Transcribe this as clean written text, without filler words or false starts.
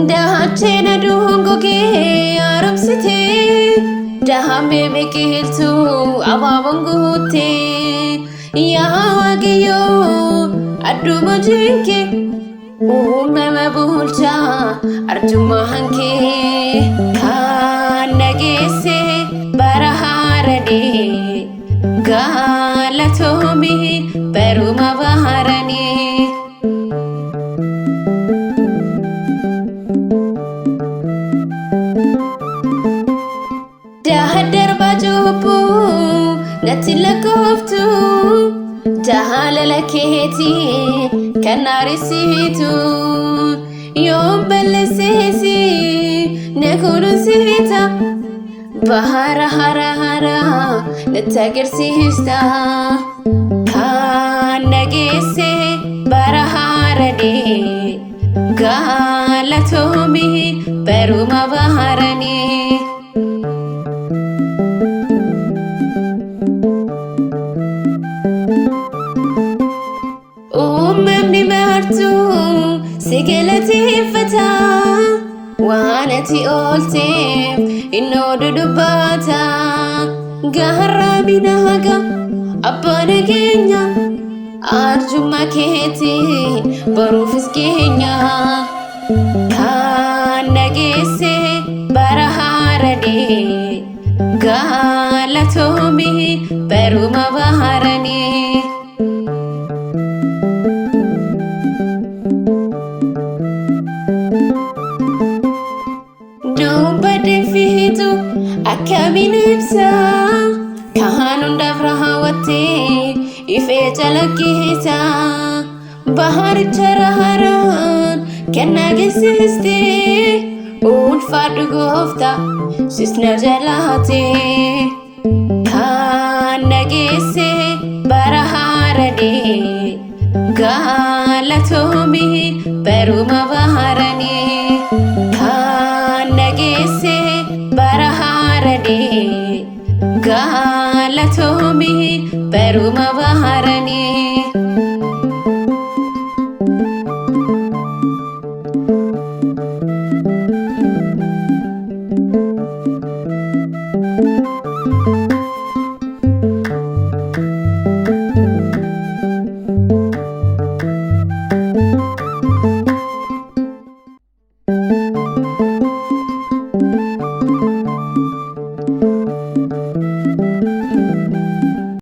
Dachena dungo ke aramsite Dahame bekiltu awabangute Yawagiyo aduma jinke Umema bulcha arjuma hanke Kanagese baraharani Galatomi peruma baharani Dahadar bajubu natila koftu Dahalala keti kanarisitu Yom balesesi nekuru sivita Bahara hara hara natagir sihista Kanagese baraharani Galatomi peruma baharani Umemni martu sigelati fata Wanati oltif inodu dubata Gahara binaga abane kenya Arjuma keti barufis kenya Kanagese baraharani Galatomi peruma baharani Fitu akamin ibsa kahanun dafraha wate ife jalakita bahar charaharan kennagisiste un fadu gofta sisna jalate kanagise baraharani galatomi peruma baharani Kanagise baraharani Galatomi peruma baharani